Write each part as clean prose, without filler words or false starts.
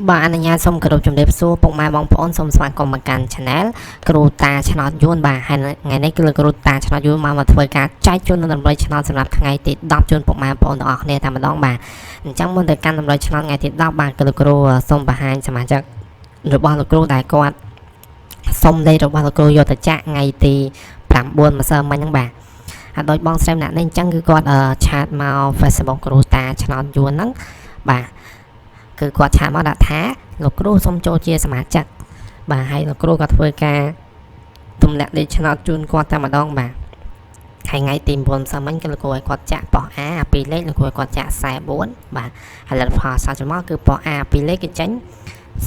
បាទអនុញ្ញាតសូមគោរពជំរាបសួរពុកម៉ែបងប្អូនសូមស្វាគមន៍មកកាន់ Channel គ្រូតាឆ្នោតយួនបាទហើយថ្ងៃនេះគឺគ្រូតាឆ្នោតយួនមកធ្វើការចែកជូននៅតម្រុយឆ្នោតសម្រាប់ថ្ងៃទី10ជូនពុកម៉ែបងប្អូនទាំងអស់គ្នាតែម្ដងបាទអញ្ចឹងមុនទៅកាន់តម្រុយឆ្នោតថ្ងៃទី10បាទគឺលោកគ្រូសូមបង្ហាញសមាជិករបស់លោកគ្រូដែលគាត់សុំលេខរបស់លោកគ្រូយកទៅចាក់ថ្ងៃទី9ម្សិលមិញហ្នឹងបាទហើយដោយបងស្រីម្នាក់នេះអញ្ចឹងគឺគាត់ឆាតមក Facebook គ្រូតាឆ្នោតយួនហ្នឹងបាទគឺគាត់ឆាតមកដាក់ថាលោកគ្រូសូមចូលជាសមាជិកបាទហើយលោកគ្រូក៏ធ្វើការទម្លាក់លេខឆ្នោតជូនគាត់តែម្ដងបាទហើយថ្ងៃទី9ម្សិលមិញគឺលោកគ្រូឲ្យគាត់ចាក់ប៉ោះ A ពីរលេខលោកគ្រូឲ្យគាត់ចាក់44បាទហើយលទ្ធផលសាច់មកគឺប៉ោះ A ពីរលេខគឺចេញ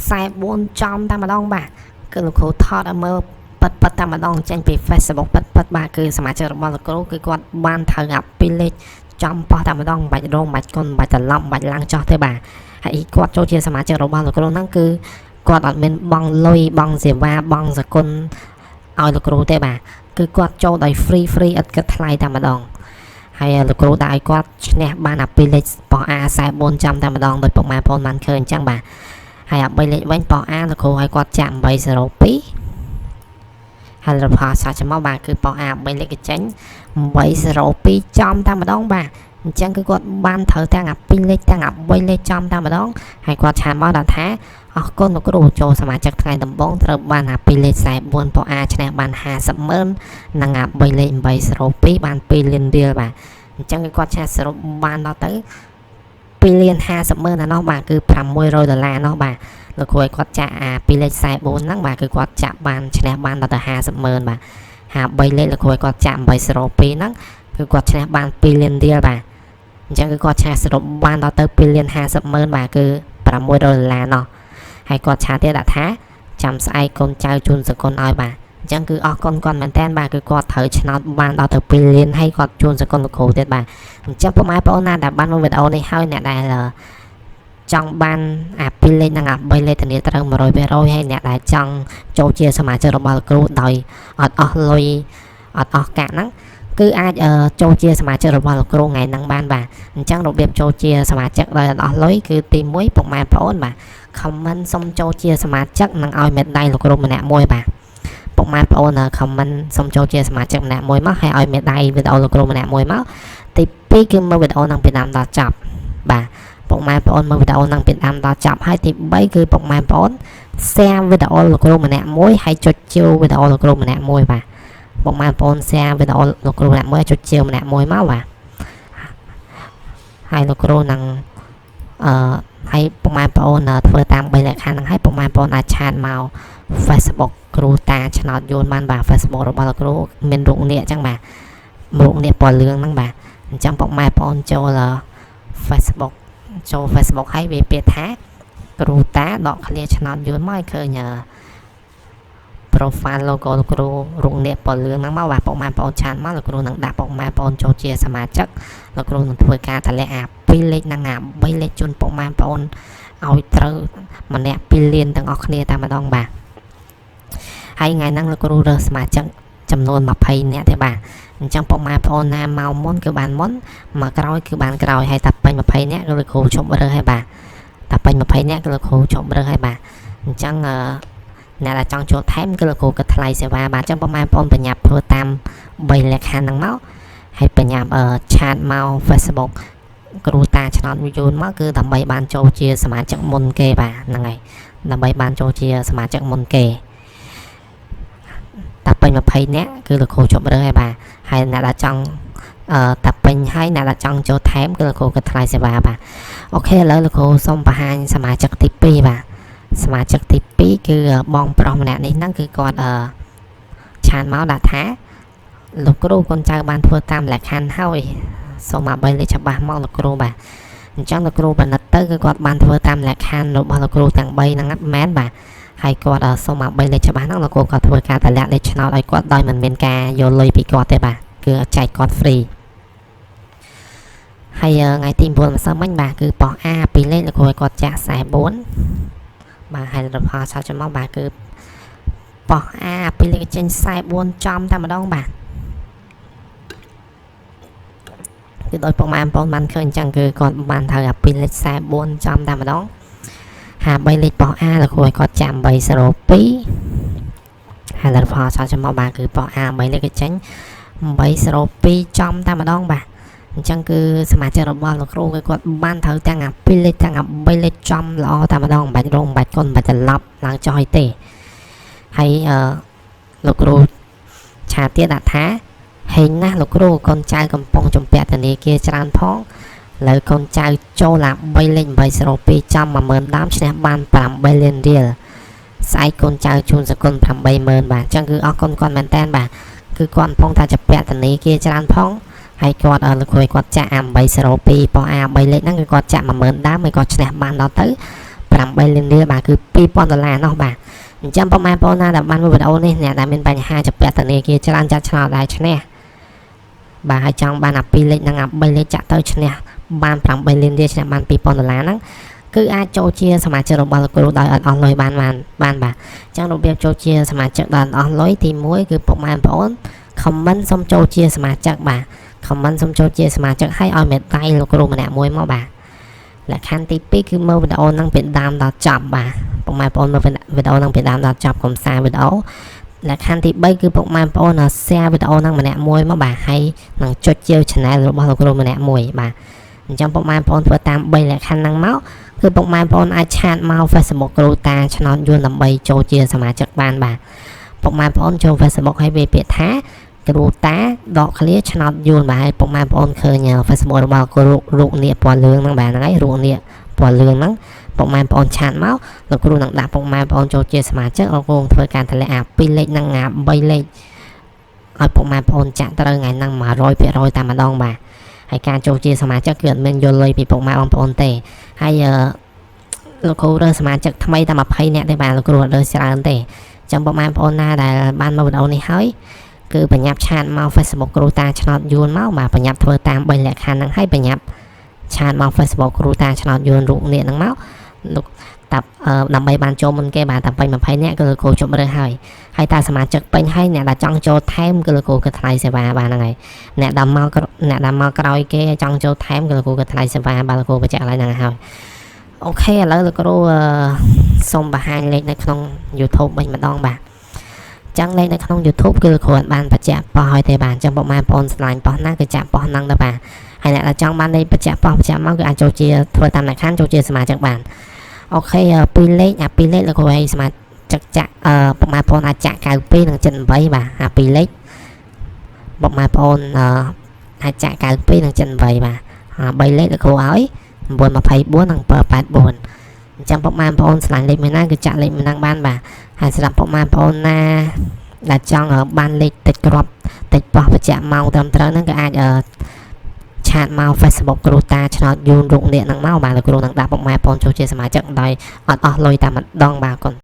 44ចំតែម្ដងបាទគឺលោកគ្រូថតឲ្យមើលប៉ិតតែម្ដងចេញពី Facebook ប៉ិតបាទគឺសមាជិករបស់លោកគ្រូគឺគាត់បានត្រូវអាពីរលេខចំប៉ោះតែម្ដងមិនបាច់រងមិនបាច់គុណមិនបាច់ត្រឡប់មិនបាច់ឡើងចោះទេបាទហើយគាត់ចូលជាសមាជិករបស់លោកគ្រូហ្នឹងគឺគាត់អត់មានបង់លុយបង់សេវាបង់សគុណឲ្យលោកគ្រូទេបាទគឺគាត់ចូលដោយ free ឥតគិតថ្លៃតែម្ដងហើយលោកគ្រូដាក់ឲ្យគាត់ឈ្នះបានអាពីរលេខប៉ោះ A44ចាំតែម្ដងដោយពុកម៉ែបងប្អូនបានឃើញអញ្ចឹងបាទហើយអា3លេខវិញប៉ោះ A លោកគ្រូឲ្យគាត់ចាក់802ហើយលទ្ធផលសាច់មកបាទគឺប៉ោះ A 3លេខចេញ802ចំតែម្ដងបាទអញ្ចឹងគឺគាត់បានត្រូវទាំងអា2លេខទាំងអា3លេខចំតែម្ដងហើយគាត់ឆាតមកដាក់ថាអរគុណលោកគ្រូចូលសមាជិកថ្ងៃដំបូងត្រូវបានអា2លេខ44ប៉ោះ A ឈ្នះបាន500000និងអា3លេខ802បាន2លានរៀលបាទអញ្ចឹងគឺគាត់ឆាតសរុបបានដល់ទៅ2លាន500000ណានោះបាទគឺ$600នោះបាទលោកគ្រូឲ្យគាត់ចាក់អា2លេខ44ហ្នឹងបាទគឺគាត់ចាក់បានឈ្នះបានដល់ទៅ500000បាទហើយ3លេខលោកគ្រូឲ្យគាត់ចាក់802ហ្នឹងគឺគាត់ឈ្នះបាន2លានរៀលបាទអញ្ចឹងគឺគាត់ឆាតសរុបបានដល់ទៅ2លាន500000បាទគឺ$600នោះហើយគាត់ឆាតទៀតដាក់ថាចាំស្អែកកូនចៅជូនសកុនឲ្យបាទអញ្ចឹងគឺអរគុណគាត់មែនតើបាទគឺគាត់ត្រូវឆ្នោតបានដល់ទៅ2លានហើយគាត់ជូនសកុនលោកគ្រូទៀតបាទអញ្ចឹងពុកម៉ែបងប្អូនណាដែលបានមើលវីដេអូនេះហើយអ្នកដែលចង់បានអា2លេខនិងអា3លេខធានាត្រូវ100%ហើយអ្នកដែលចង់ចូលជាសមាជិករបស់លោកគ្រូដោយអត់អស់លុយអត់អស់កាក់ហ្នឹងគឺអាចចូលជាសមាជិករបស់លោកគ្រូថ្ងៃហ្នឹងបានបាទអញ្ចឹងរបៀបចូលជាសមាជិកដោយអត់អស់លុយគឺទី1ពុកម៉ែបងប្អូនបាទ comment សុំចូលជាសមាជិកនិងឲ្យមេដាយលោកគ្រូម្នាក់មួយបាទពុកម៉ែបងប្អូន comment សុំចូលជាសមាជិកម្នាក់មួយមកហើយឲ្យមេដាយវីដេអូលោកគ្រូម្នាក់មួយមកទី2គឺមើលវីដេអូហ្នឹងពីដើមដល់ចប់បាទពុកម៉ែបងប្អូនមើលវីដេអូហ្នឹងពីដើមដល់ចប់ហើយទី3គឺពុកម៉ែបងប្អូន share វីដេអូលោកគ្រូម្នាក់មួយហើយចុចជាវវីដេអូលោកគ្រូម្នាក់មួយបាទពុកម៉ែបងប្អូន share វីដេអូលោកគ្រូម្នាក់មួយចុចជាវម្នាក់មួយមកបាទហើយលោកគ្រូនឹងហើយពុកម៉ែបងប្អូនធ្វើតាម3លក្ខខណ្ឌហ្នឹងហើយពុកម៉ែបងប្អូនអាចឆាតមក Facebook គ្រូតាឆ្នោតយួនបានបាទ Facebook របស់លោកគ្រូមានរូបនាគអញ្ចឹងបាទរូបនាគពណ៌លឿងហ្នឹងបាទអញ្ចឹងពុកម៉ែបងប្អូនចូល Facebook ហើយវាពាក្យថាគ្រូតាដកឃ្លាឆ្នោតយួនមកឲ្យឃើញprofile logo លោកគ្រូរូបនាគពណ៌លឿងហ្នឹងមកបាទពុកម៉ែបងប្អូនឆាតមកលោកគ្រូនឹងដាក់ពុកម៉ែបងប្អូនចូលជាសមាជិកលោកគ្រូនឹងធ្វើការតម្លាក់អា2លេខនិងអា3លេខជូនពុកម៉ែបងប្អូនឲ្យត្រូវម្នាក់2លានទាំងអស់គ្នាតែម្ដងបាទហើយថ្ងៃហ្នឹងលោកគ្រូរើសសមាជិកចំនួន20នាក់ទេបាទអញ្ចឹងពុកម៉ែបងប្អូនណាមកមុនគឺបានមុនមកក្រោយគឺបានក្រោយហើយតែពេញ20នាក់គឺលោកគ្រូជប់រើសហើយបាទតែពេញ20នាក់គឺលោកគ្រូជប់រើសហើយបាទអញ្ចឹងអ្នកដែលចង់ចូលថែមគឺលោកគ្រូគិតថ្លៃសេវាបាទអញ្ចឹងពុកម៉ែបងប្អូនបញ្ញាប់ធ្វើតាម3លក្ខខណ្ឌហ្នឹងមកហើយបញ្ញាប់ឆាតមក Facebook គ្រូតាឆ្នោតយួនមកគឺដើម្បីបានចូលជាសមាជិកមុនគេបាទហ្នឹងហើយដើម្បីបានចូលជាសមាជិកមុនគេតែពេញ20នាក់គឺលោកគ្រូជប់រើសហើយបាទហើយអ្នកដែលចង់តែពេញហើយអ្នកដែលចង់ចូលថែមគឺលោកគ្រូគិតថ្លៃសេវាបាទអូខេឥឡូវលោកគ្រូសូមបង្ហាញសមាជិកទី2បាទសមាជិកទី2គឺបងប្រុសម្នាក់នេះហ្នឹងគឺគាត់ឆានមកដាក់ថាលោកគ្រូកូនចៅបានធ្វើតាមលក្ខខណ្ឌហើយសូម3លេខច្បាស់មកលោកគ្រូបាទអញ្ចឹងលោកគ្រូបណ្ឌិតទៅគឺគាត់បានធ្វើតាមលក្ខខណ្ឌរបស់លោកគ្រូទាំង3ហ្នឹងអត់មែនបាទហើយគាត់សូម3លេខច្បាស់ហ្នឹងលោកគ្រូគាត់ធ្វើការតម្លាក់លេខឆ្នោតឲ្យគាត់ដោយមិនមានការយកលុយពីគាត់ទេបាទគឺចែកគាត់ free ហើយថ្ងៃទី9ម្សិលមិញបាទគឺប៉ោះ A 2លេខលោកគ្រូឲ្យគាត់ចាក់44បាទហើយលទ្ធផលឆាប់ចំមកបាទគឺប៉ោះ A 2លេខចេញ44ចំតែម្ដងបាទគឺដោយពុកម៉ែបងប្អូនបានឃើញអញ្ចឹងគឺគាត់បានត្រូវអា2លេខ44ចំតែម្ដង ហា3លេខបោះ A លោកគ្រូឲ្យគាត់ចាំ302ហើយលទ្ធផលសល់ចំមកបាទគឺបោះ A 3លេខចេញ302ចំតែម្ដងបាទអញ្ចឹងគឺសមាជិករបស់លោកគ្រូគឺគាត់បានត្រូវទាំងអា2លេខទាំងអា3លេខចំល្អតែម្ដងមិនបាច់រងមិនបាច់កុនមិនបាច់ត្រឡប់ឡើងចុះឲ្យទេហើយលោកគ្រូឆាទៀតដាក់ថាហេងណាស់លោកគ្រូកូនចៅកំពុងជំពាក់ធនាគារច្រើនផងលើកូនចៅចូលអា3លេខ802ចំ10000ដើមឈ្នះបាន8លានរៀលស្អែកកូនចៅជូនសគុណ80000បាទអញ្ចឹងគឺអរគុណគាត់មែនតើបាទគឺគាត់កំពុងតែជំពាក់ធនាគារច្រើនផងហើយគាត់លោកគ្រូគាត់ចាក់អា802ប៉ុស A 3លេខហ្នឹងគឺគាត់ចាក់10000ដើមហើយគាត់ឈ្នះបានដល់ទៅ8លានរៀលបាទគឺ$2000នោះបាទអញ្ចឹងពុកម៉ែបងប្អូនណាដែលបានមើលវីដេអូនេះអ្នកដែលមានបញ្ហាជំពាក់ធនាគារច្រើនចាត់ឆ្នោតដែរឈ្នះបាទហើយចង់បានអា2លេខនិងអា3លេខចាក់ទៅឈ្នះបាន8លានរៀលឈ្នះបាន$2000ហ្នឹងគឺអាចចូលជាសមាជិករបស់លោកគ្រូដោយអត់អស់លុយបានបាទអញ្ចឹងរបៀបចូលជាសមាជិកដោយអត់អស់លុយទី1គឺពុកម៉ែបងប្អូនខមមិនសុំចូលជាសមាជិកបាទខមមិនសុំចូលជាសមាជិកឲ្យមេដៃលោកគ្រូម្នាក់មួយមកបាទលក្ខខណ្ឌទី2គឺមើលវីដេអូហ្នឹងពីដើមដល់ចប់បាទពុកម៉ែបងប្អូនមើលវីដេអូហ្នឹងពីដើមដល់ចប់កុំសារវីដេអូលក្ខខណ្ឌទី3គឺពុកម៉ែបងប្អូនshareវីដេអូហ្នឹងម្នាក់មួយមកបាទហើយនឹងចុចជា channel របស់លោកគ្រូម្នាក់មួយបាទអញ្ចឹងពុកម៉ែបងប្អូនធ្វើតាម3លក្ខខណ្ឌហ្នឹងមកគឺពុកម៉ែបងប្អូនអាចឆាតមក Facebook គ្រូតាឆ្នោតយួនដើម្បីចូលជាសមាជិកបានបាទពុកម៉ែបងប្អូនចូល Facebook ឲ្យវាពាក្យថាគ្រូតាដកឃ្លាឆ្នោតយួនបាទហើយពុកម៉ែបងប្អូនឃើញ Facebook របស់គ្រូរូបនាគពណ៌លឿងហ្នឹងបាទហ្នឹងហើយរូបនាគពណ៌លឿងហ្នឹងពុកម៉ែបងប្អូនឆាតមកលោកគ្រូនឹងដាក់ពុកម៉ែបងប្អូនចូលជាសមាជិកលោកគ្រូធ្វើការតម្លាក់អា2លេខនិងអា3លេខឲ្យពុកម៉ែបងប្អូនចាក់ត្រូវថ្ងៃហ្នឹង 100% តែម្ដងបាទហើយការចូលជាសមាជិកគឺអត់មានយល់លុយពីពុកម៉ែបងប្អូនទេហើយលោកគ្រូរើសសមាជិកថ្មីតែ20នាក់ទេបាទលោកគ្រូអត់រើសច្រើនទេអញ្ចឹងពុកម៉ែបងប្អូនណាដែលបានមើលវីដេអូនេះហើយគឺបញ្ញាប់ឆាតមក Facebook គ្រូតាឆ្នោតយួនមកបាទបញ្ញាប់ធ្វើតាម3លក្ខខណ្ឌហ្នឹងហើយបញ្ញាប់ឆាតមក Facebook គ្រូតាឆ្នោតយួនរូបនេះហ្នឹងមកលោកតាដើម្បីបានចូលមុនគេបាទតែពេញ20នាក់គឺលោកគ្រូជប់រើសហើយតែសមាជិកពេញហើយអ្នកដែលចង់ចូលថែមគឺលោកគ្រូគិតថ្លៃសេវាបាទហ្នឹងហើយអ្នកដែលមកក្រោយគេចង់ចូលថែមគឺលោកគ្រូគិតថ្លៃសេវាបាទលោកគ្រូបញ្ជាក់ឡើងហ្នឹងហើយអូខេឥឡូវលោកគ្រូសូមបង្ហាញលេខនៅក្នុង YouTube វិញម្ដងបាទចឹងលេខនៅក្នុង YouTube គឺលោកគ្រូអត់បានបញ្ជាក់ប៉ោះឲ្យទេបាទអញ្ចឹងពុកម៉ែបងប្អូនស្លាញ់ប៉ោះណាគឺចាក់ប៉ោះហ្នឹងទៅបាទហើយអ្នកដែលចង់បានលេខបញ្ជាក់ប៉ោះបញ្ជាក់មកគឺអាចចូលជាធ្វើតាមលក្ខខណ្ឌចូលជាសមាជិកបានអូខេ2លេខអា2លេខលោកគ្រូឲ្យសមាជិកចាក់ពុកម៉ែបងប្អូនអាចចាក់92និង78បាទអា2លេខពុកម៉ែបងប្អូនអាចចាក់92និង78បាទ3លេខលោកគ្រូឲ្យ924និង784អញ្ចឹងពុកម៉ែបងប្អូនស្លាញ់លេខមួយណាគឺចាក់លេខមួយហ្នឹងបានបាទហើយសម្រាប់ពុកម៉ែបងប្អូនណាដែលចង់បានលេខតិចគ្រាប់តិចប៉ោះបញ្ជាក់ម៉ោងត្រឹមត្រូវហ្នឹងក៏អាចឆាតមក Facebook គ្រូតាឆ្នោតយួនរូបនេះហ្នឹងមកបាទលោកគ្រូនឹងដាក់ពុកម៉ែបងប្អូនចូលជាសមាជិកដោយអត់អស់លុយតែម្ដងបាទគុណ